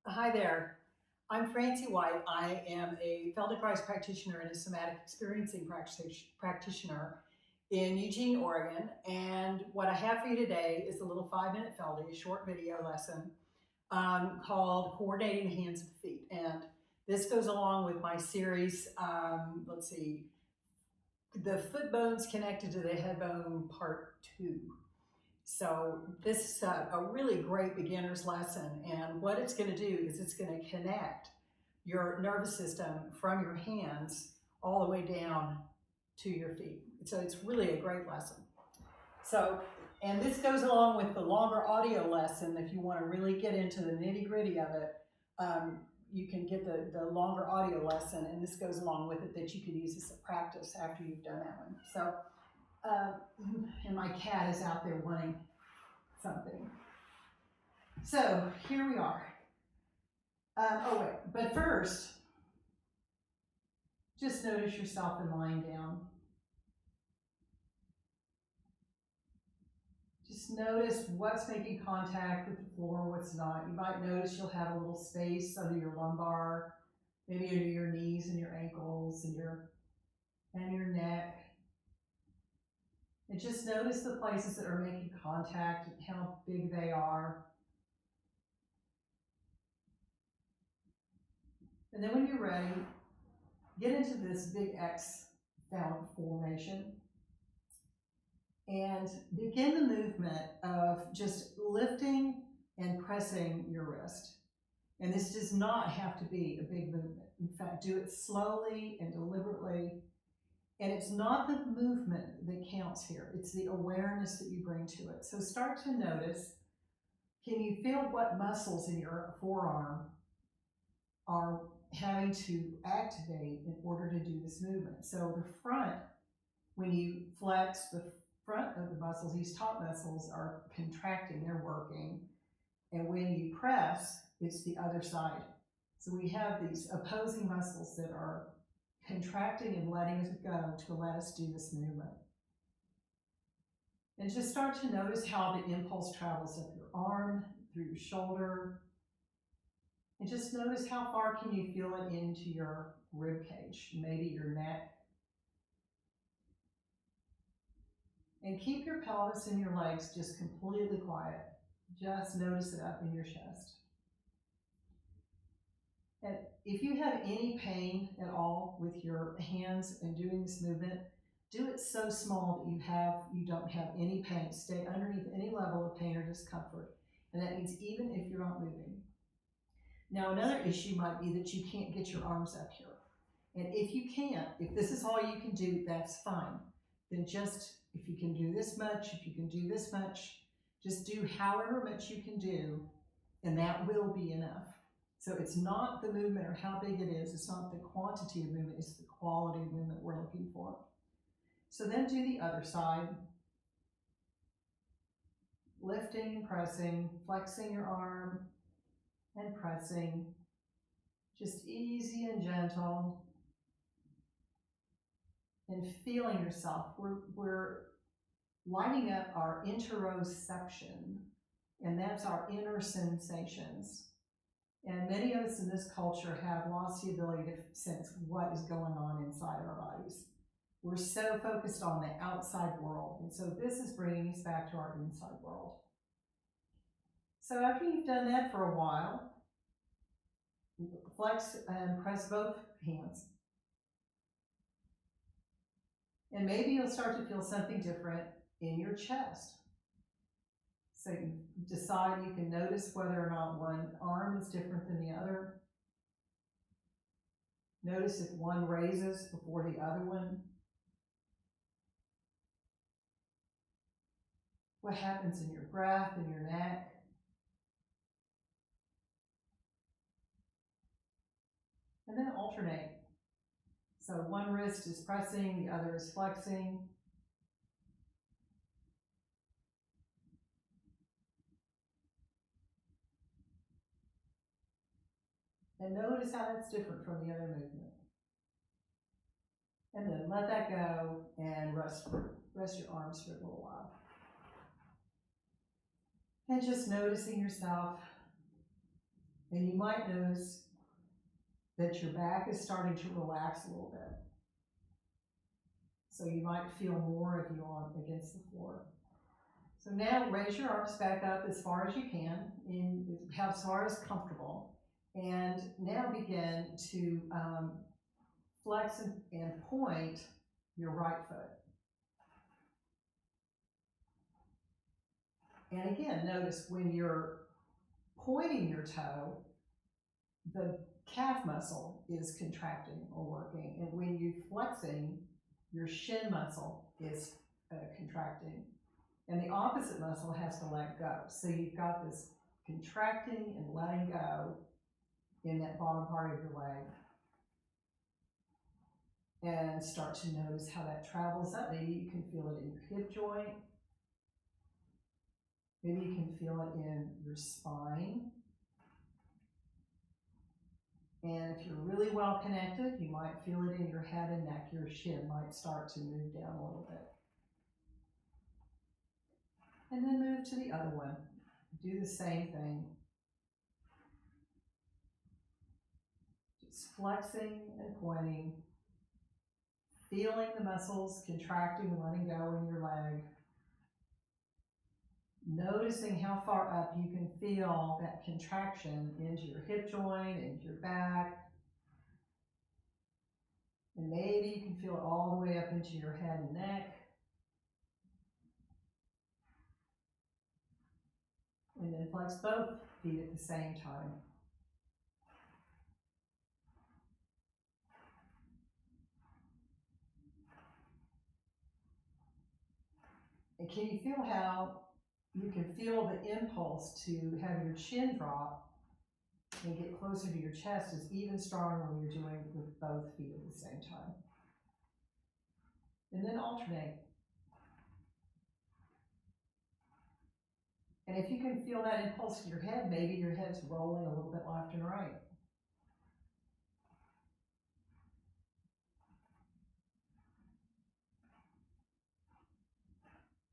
Hi there. I'm Francie White. I am a Feldenkrais practitioner and a somatic experiencing practitioner in Eugene, Oregon. And what I have for you today is a little 5-minute Feldy, a short video lesson called Coordinating the Hands and Feet. And this goes along with my series, let's see, the foot bones connected to the head bone part 2. So this is a really great beginner's lesson, and what it's going to do is it's going to connect your nervous system from your hands all the way down to your feet. So it's really a great lesson. So, and this goes along with the longer audio lesson. If you want to really get into the nitty gritty of it, you can get the longer audio lesson, and this goes along with it that you can use as a practice after you've done that one. So, uh, and my cat is out there wanting something. So here we are. But first, just notice yourself in lying down. Just notice what's making contact with the floor, what's not. You might notice you'll have a little space under your lumbar, maybe under your knees and your ankles and your neck. And just notice the places that are making contact and how big they are. And then when you're ready, get into this big X formation and begin the movement of just lifting and pressing your wrist. And this does not have to be a big movement. In fact, do it slowly and deliberately. And it's not the movement that counts here, it's the awareness that you bring to it. So start to notice, can you feel what muscles in your forearm are having to activate in order to do this movement? So the front, when you flex the front of the muscles, these top muscles are contracting, they're working. And when you press, it's the other side. So we have these opposing muscles that are contracting and letting us go to let us do this movement. And just start to notice how the impulse travels up your arm, through your shoulder. And just notice how far can you feel it into your rib cage, maybe your neck. And keep your pelvis and your legs just completely quiet. Just notice it up in your chest. And if you have any pain at all with your hands and doing this movement, do it so small that you don't have any pain. Stay underneath any level of pain or discomfort. And that means even if you're not moving. Now, another issue might be that you can't get your arms up here. And if you can't, if this is all you can do, that's fine. Then just, if you can do this much, if you can do this much, just do however much you can do, and that will be enough. So it's not the movement or how big it is, it's not the quantity of movement, it's the quality of movement we're looking for. So then do the other side. Lifting, pressing, flexing your arm, and pressing. Just easy and gentle. And feeling yourself. We're lighting up our interoception, and that's our inner sensations. And many of us in this culture have lost the ability to sense what is going on inside our bodies. We're so focused on the outside world, and so this is bringing us back to our inside world. So after you've done that for a while, flex and press both hands. And maybe you'll start to feel something different in your chest. So you decide, you can notice whether or not one arm is different than the other. Notice if one raises before the other one. What happens in your breath, in your neck. And then alternate. So one wrist is pressing, the other is flexing. And notice how that's different from the other movement. And then let that go and rest your arms for a little while. And just noticing yourself And you might notice that your back is starting to relax a little bit. So you might feel more of you on against the floor. So now raise your arms back up as far as you can, as far as comfortable. And now begin to flex and point your right foot. And again, notice when you're pointing your toe, the calf muscle is contracting or working. And when you're flexing, your shin muscle is contracting. And the opposite muscle has to let go. So you've got this contracting and letting go in that bottom part of your leg. And start to notice how that travels up. Maybe you can feel it in your hip joint. Maybe you can feel it in your spine. And if you're really well connected, you might feel it in your head and neck. Your shin might start to move down a little bit. And then move to the other one. Do the same thing. Just flexing and pointing. Feeling the muscles contracting and letting go in your leg. Noticing how far up you can feel that contraction into your hip joint, into your back. And maybe you can feel it all the way up into your head and neck. And then flex both feet at the same time. And can you feel how you can feel the impulse to have your chin drop and get closer to your chest is even stronger when you're doing it with both feet at the same time. And then alternate. And if you can feel that impulse in your head, maybe your head's rolling a little bit left and right.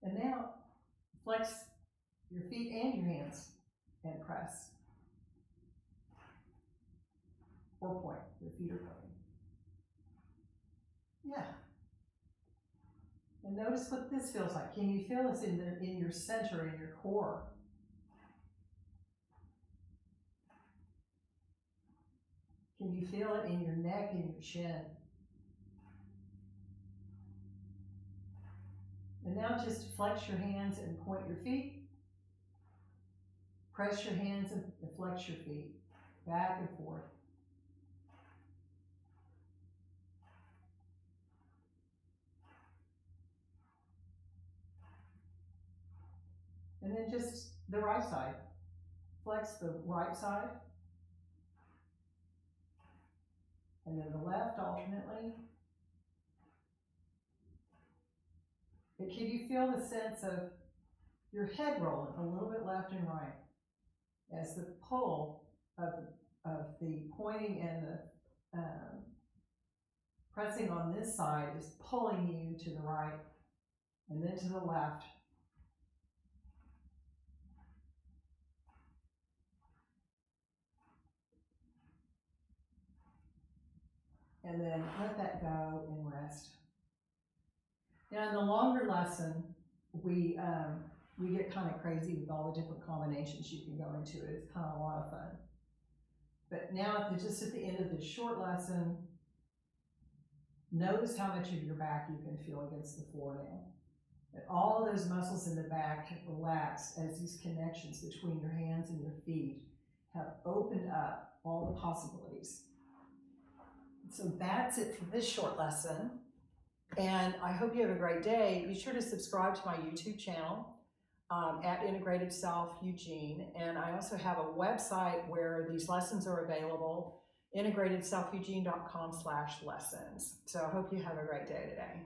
And now flex your feet and your hands and press. Or point. Your feet are pointing. Yeah. And notice what this feels like. Can you feel this in your center, in your core? Can you feel it in your neck and your chin? And now just flex your hands and point your feet. Press your hands and flex your feet. Back and forth. And then just the right side. Flex the right side. And then the left alternately. And can you feel the sense of your head rolling a little bit left and right as the pull of the pointing and the pressing on this side is pulling you to the right and then to the left. And then let that go and rest. Now in the longer lesson, we get kind of crazy with all the different combinations you can go into it. It's kind of a lot of fun. But now just at the end of this short lesson, notice how much of your back you can feel against the floor now. And all of those muscles in the back have relaxed as these connections between your hands and your feet have opened up all the possibilities. So that's it for this short lesson. And I hope you have a great day. Be sure to subscribe to my YouTube channel at Integrative Self Eugene. And I also have a website where these lessons are available, integrativeselfeugene.com/lessons. So I hope you have a great day today.